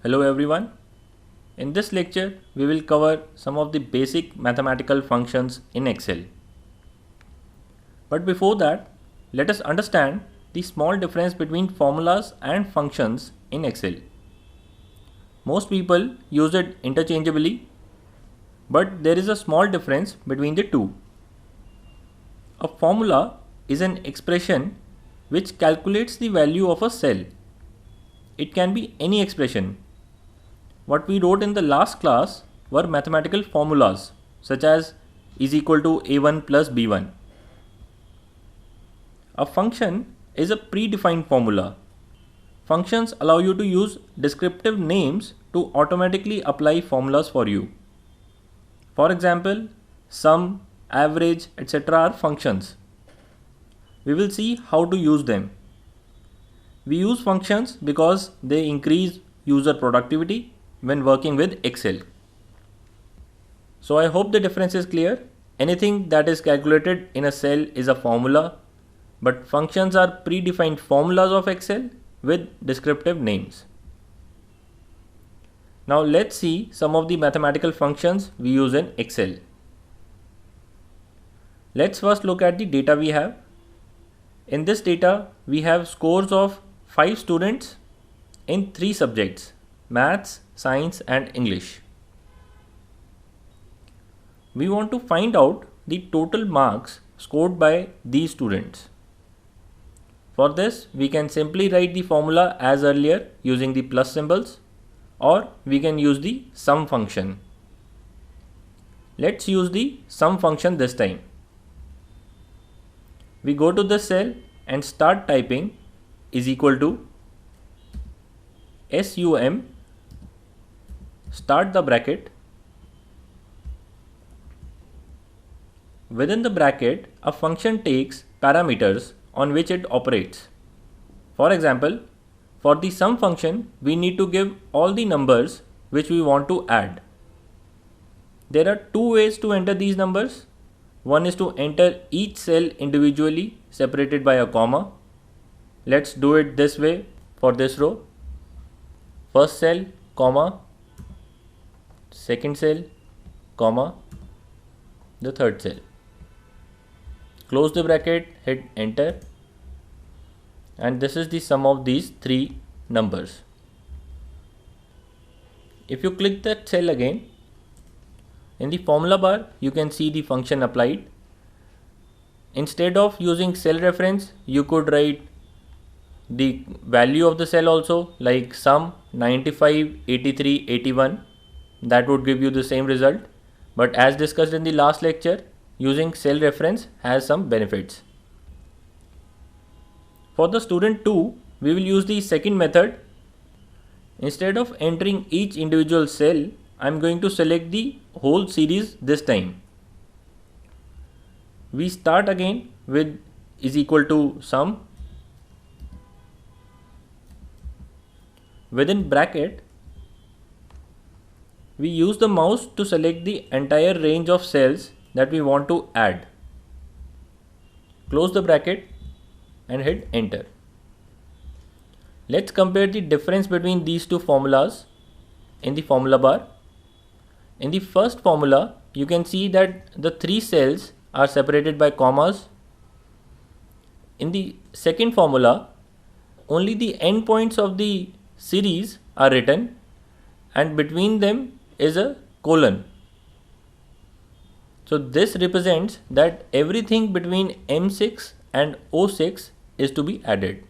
Hello everyone. In this lecture, we will cover some of the basic mathematical functions in Excel. But before that, let us understand the small difference between formulas and functions in Excel. Most people use it interchangeably, but there is a small difference between the two. A formula is an expression which calculates the value of a cell. It can be any expression. What we wrote in the last class were mathematical formulas such as is equal to a1 plus b1. A function is a predefined formula. Functions allow you to use descriptive names to automatically apply formulas for you. For example, sum, average, etc. are functions. We will see how to use them. We use functions because they increase user productivity when working with Excel. So I hope the difference is clear. Anything that is calculated in a cell is a formula, but functions are predefined formulas of Excel with descriptive names. Now let's see some of the mathematical functions we use in Excel. Let's first look at the data we have. In this data, we have scores of 5 students in 3 subjects: Maths, Science and English. We want to find out the total marks scored by these students. For this, we can simply write the formula as earlier using the plus symbols, or we can use the sum function. Let's use the sum function this time. We go to the cell and start typing is equal to sum, start the bracket. Within the bracket, a function takes parameters on which it operates. For example, for the sum function, we need to give all the numbers which we want to add. There are 2 ways to enter these numbers. One is to enter each cell individually separated by a comma. Let's do it this way for this row. First cell, comma, second cell, comma, the third cell. Close the bracket, hit enter, and this is the sum of these 3 numbers. If you click that cell again, in the formula bar, you can see the function applied. Instead of using cell reference, you could write the value of the cell also, like sum 95, 83, 81. That would give you the same result. But as discussed in the last lecture, using cell reference has some benefits. For the student 2, we will use the second method. Instead of entering each individual cell, I am going to select the whole series this time. We start again with is equal to sum. Within bracket, we use the mouse to select the entire range of cells that we want to add. Close the bracket and hit enter. Let's compare the difference between these two formulas in the formula bar. In the first formula, you can see that the 3 cells are separated by commas. In the second formula, only the endpoints of the series are written and between them is a colon. So this represents that everything between M6 and O6 is to be added.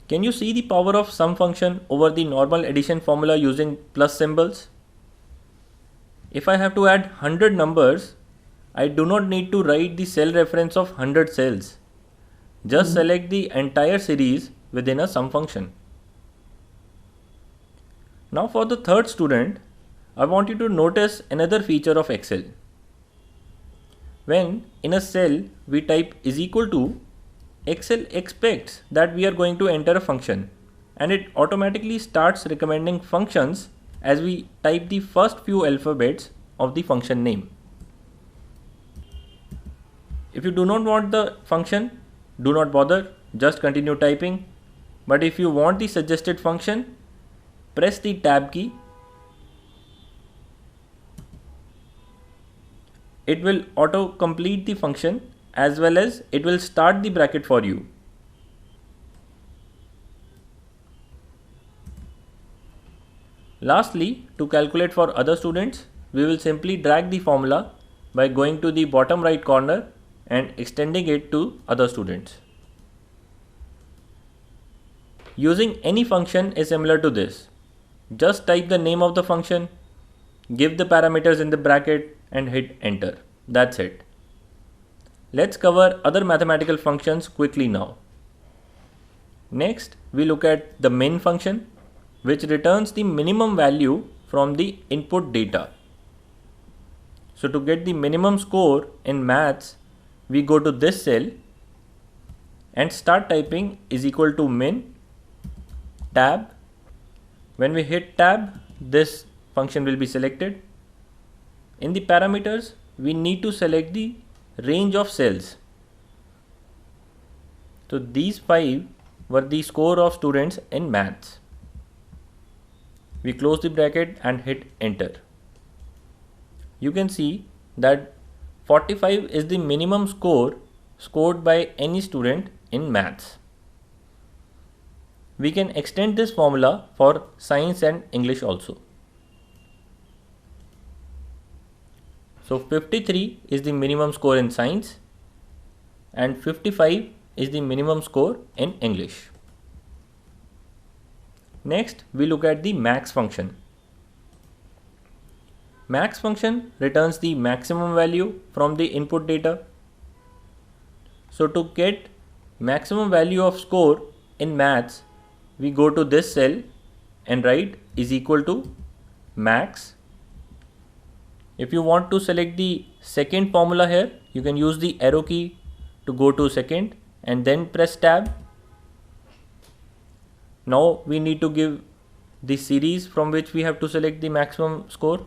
Can you see the power of sum function over the normal addition formula using plus symbols? If I have to add 100 numbers, I do not need to write the cell reference of 100 cells. Just select the entire series within a sum function. Now for the third student, I want you to notice another feature of Excel. When in a cell we type is equal to, Excel expects that we are going to enter a function and it automatically starts recommending functions as we type the first few alphabets of the function name. If you do not want the function, do not bother, just continue typing. But if you want the suggested function, press the tab key. It will auto complete the function as well as it will start the bracket for you. Lastly, to calculate for other students, we will simply drag the formula by going to the bottom right corner and extending it to other students. Using any function is similar to this. Just type the name of the function, give the parameters in the bracket and hit enter. That's it. Let's cover other mathematical functions quickly now. Next, we look at the min function, which returns the minimum value from the input data. So to get the minimum score in maths, we go to this cell and start typing is equal to min tab. When we hit tab, this function will be selected. In the parameters, we need to select the range of cells. So these 5 were the score of students in maths. We close the bracket and hit enter. You can see that 45 is the minimum score scored by any student in maths. We can extend this formula for science and English also. So 53 is the minimum score in science and 55 is the minimum score in English. Next, we look at the max function. Max function returns the maximum value from the input data. So to get maximum value of score in maths, we go to this cell and write is equal to max. If you want to select the second formula here, you can use the arrow key to go to second and then press tab. Now we need to give the series from which we have to select the maximum score.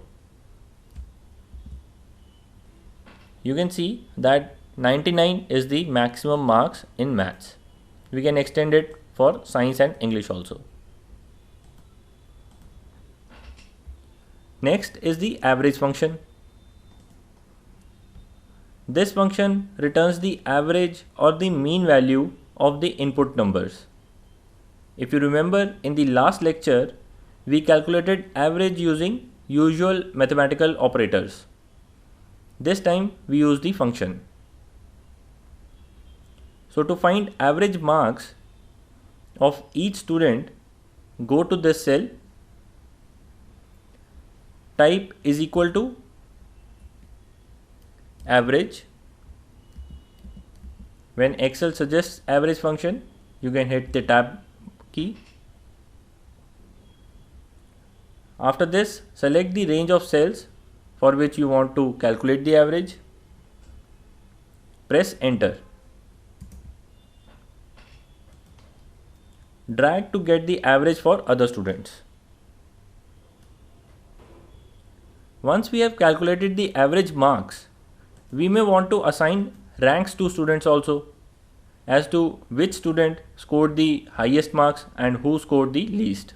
You can see that 99 is the maximum marks in maths. We can extend it for science and English also. Next is the average function. This function returns the average or the mean value of the input numbers. If you remember, in the last lecture, we calculated average using usual mathematical operators. This time we use the function. So to find average marks of each student, go to this cell, type is equal to average. When Excel suggests average function, you can hit the tab key. After this, select the range of cells for which you want to calculate the average. Press enter. Drag to get the average for other students. Once we have calculated the average marks, we may want to assign ranks to students also, as to which student scored the highest marks and who scored the least.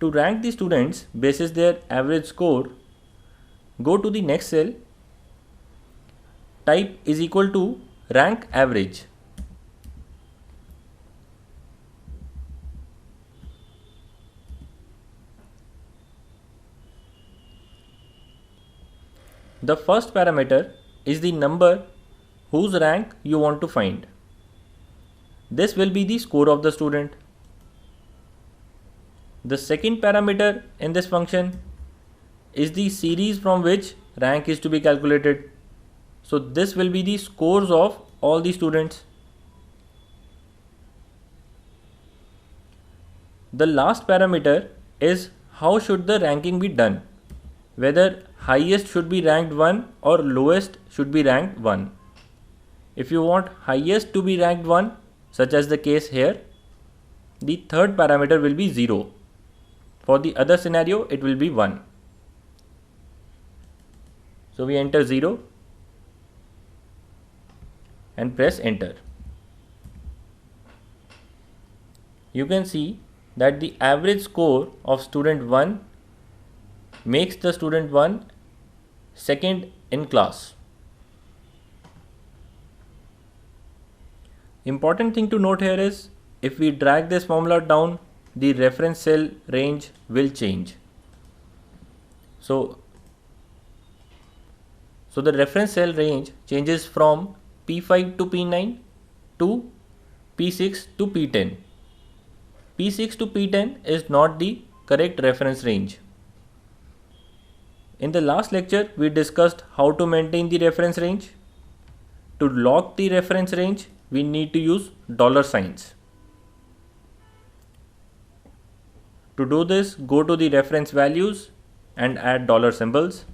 To rank the students basis their average score, go to the next cell, type is equal to rank average. The first parameter is the number whose rank you want to find. This will be the score of the student. The second parameter in this function is the series from which rank is to be calculated. So this will be the scores of all the students. The last parameter is how should the ranking be done, whether highest should be ranked 1 or lowest should be ranked 1. If you want highest to be ranked 1, such as the case here, the third parameter will be 0. For the other scenario, it will be 1. So we enter 0 and press enter. You can see that the average score of student 1 makes the student 1 second in class. Important thing to note here is if we drag this formula down, the reference cell range will change. So the reference cell range changes from P5 to P9 to P6 to P10. P6 to P10 is not the correct reference range. In the last lecture, we discussed how to maintain the reference range. To lock the reference range, we need to use dollar signs. To do this, go to the reference values and add dollar symbols.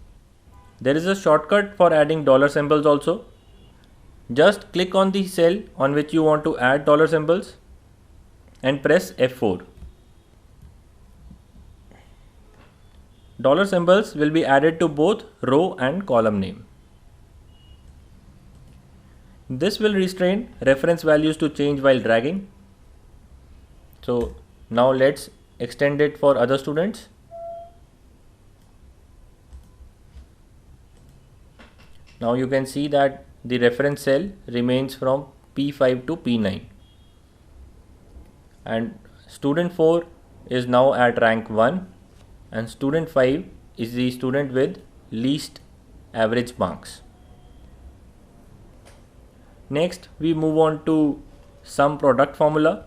There is a shortcut for adding dollar symbols also. Just click on the cell on which you want to add dollar symbols and press F4. Dollar symbols will be added to both row and column name. This will restrain reference values to change while dragging. So now let's extend it for other students. Now you can see that the reference cell remains from P5 to P9 and student 4 is now at rank 1 and student 5 is the student with least average marks. Next we move on to sum product formula.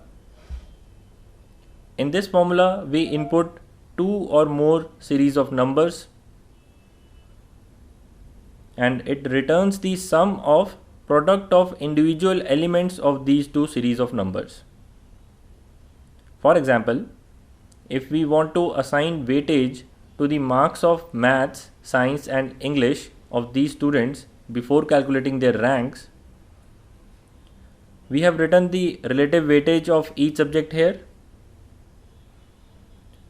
In this formula we input 2 or more series of numbers and it returns the sum of product of individual elements of these two series of numbers. For example, if we want to assign weightage to the marks of maths, science and English of these students before calculating their ranks, we have written the relative weightage of each subject here.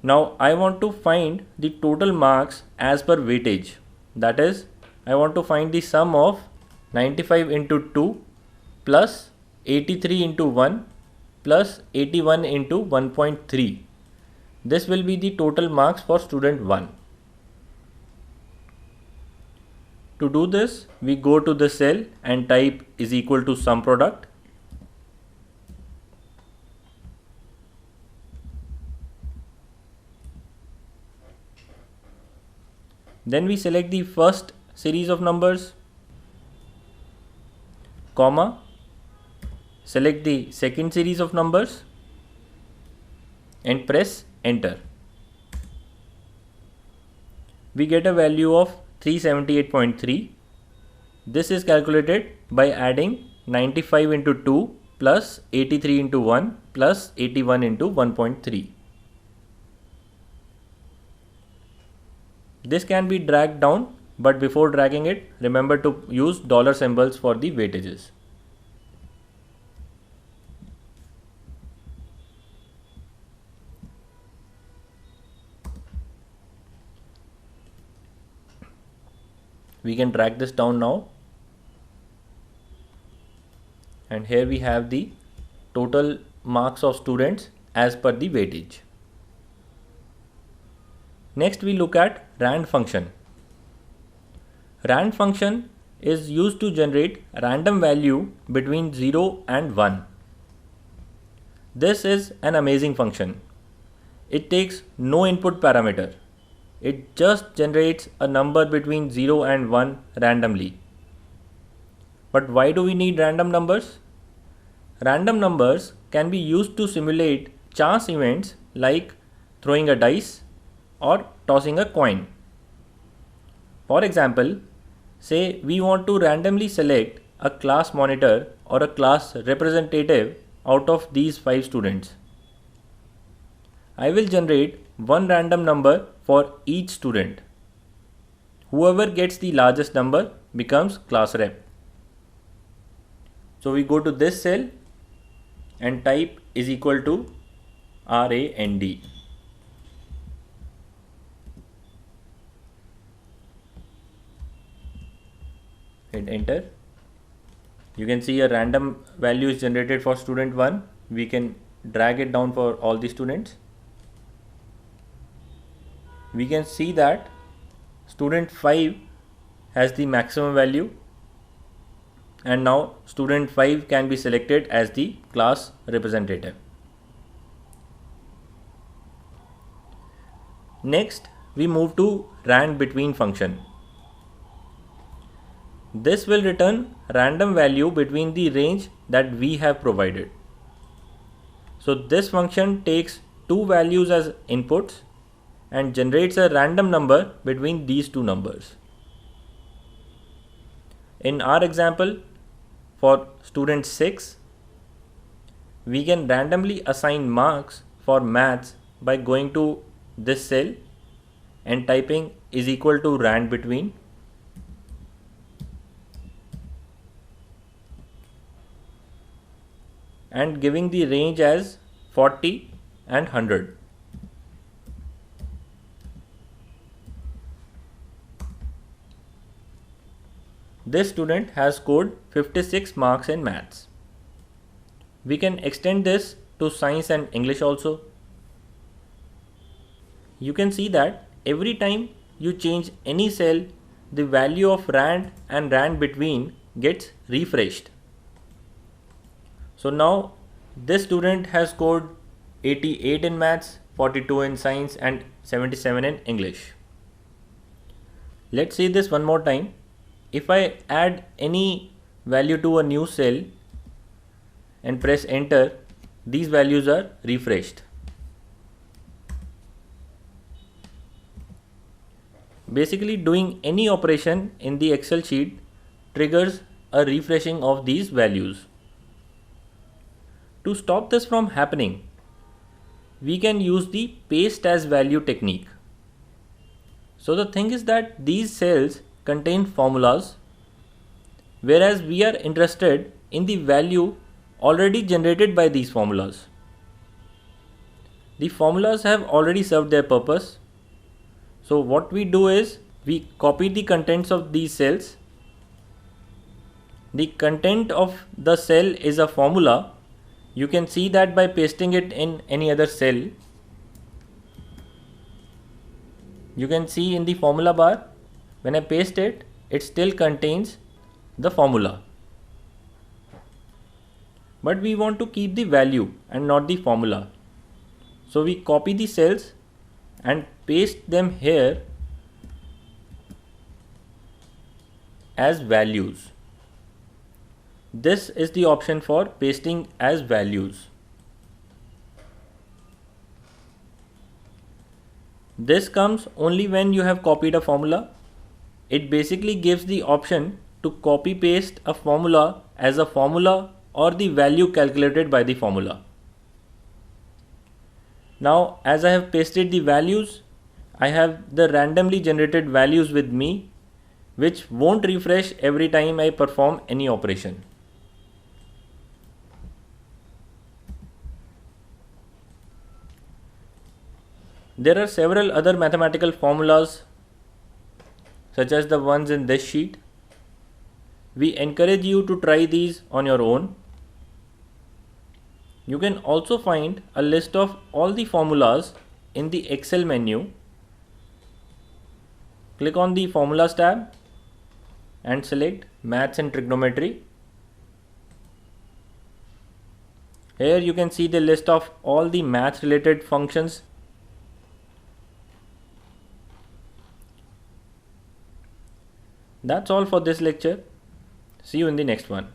Now I want to find the total marks as per weightage. That is, I want to find the sum of 95 into 2 plus 83 into 1 plus 81 into 1.3. This will be the total marks for student 1. To do this, we go to the cell and type is equal to sum product. Then we select the first series of numbers, comma, select the second series of numbers and press enter. We get a value of 378.3. This is calculated by adding 95 into 2 plus 83 into 1 plus 81 into 1.3. This can be dragged down, but before dragging it, remember to use dollar symbols for the weightages. We can drag this down now. And here we have the total marks of students as per the weightage. Next we look at rand function. Rand function is used to generate random value between 0 and 1. This is an amazing function. It takes no input parameter. It just generates a number between 0 and 1 randomly. But why do we need random numbers? Random numbers can be used to simulate chance events like throwing a dice or tossing a coin. For example, say we want to randomly select a class monitor or a class representative out of these 5 students. I will generate one random number for each student. Whoever gets the largest number becomes class rep. So we go to this cell and type is equal to RAND. Hit enter. You can see a random value is generated for student 1. We can drag it down for all the students. we can see that student 5 has the maximum value, and now student 5 can be selected as the class representative. Next, we move to rand between function. This will return random value between the range that we have provided. So this function takes two values as inputs and generates a random number between these two numbers. In our example, for student 6, we can randomly assign marks for maths by going to this cell and typing is equal to rand between, and giving the range as 40 and 100. This student has scored 56 marks in maths. We can extend this to science and English also. You can see that every time you change any cell, the value of rand and rand between gets refreshed. So now this student has scored 88 in maths, 42 in science and 77 in English. Let's see this one more time. If I add any value to a new cell and press enter, these values are refreshed. Basically, doing any operation in the Excel sheet triggers a refreshing of these values. To stop this from happening, we can use the paste as value technique. So the thing is that these cells contain formulas, whereas we are interested in the value already generated by these formulas. The formulas have already served their purpose. So what we do is we copy the contents of these cells. The content of the cell is a formula. You can see that by pasting it in any other cell. You can see in the formula bar, when I paste it, it still contains the formula. But we want to keep the value and not the formula. So we copy the cells and paste them here as values. This is the option for pasting as values. This comes only when you have copied a formula. It basically gives the option to copy paste a formula as a formula or the value calculated by the formula. Now, as I have pasted the values, I have the randomly generated values with me, which won't refresh every time I perform any operation. There are several other mathematical formulas, such as the ones in this sheet. We encourage you to try these on your own. You can also find a list of all the formulas in the Excel menu. Click on the Formulas tab and select Maths and Trigonometry. Here you can see the list of all the math related functions. That's all for this lecture. See you in the next one.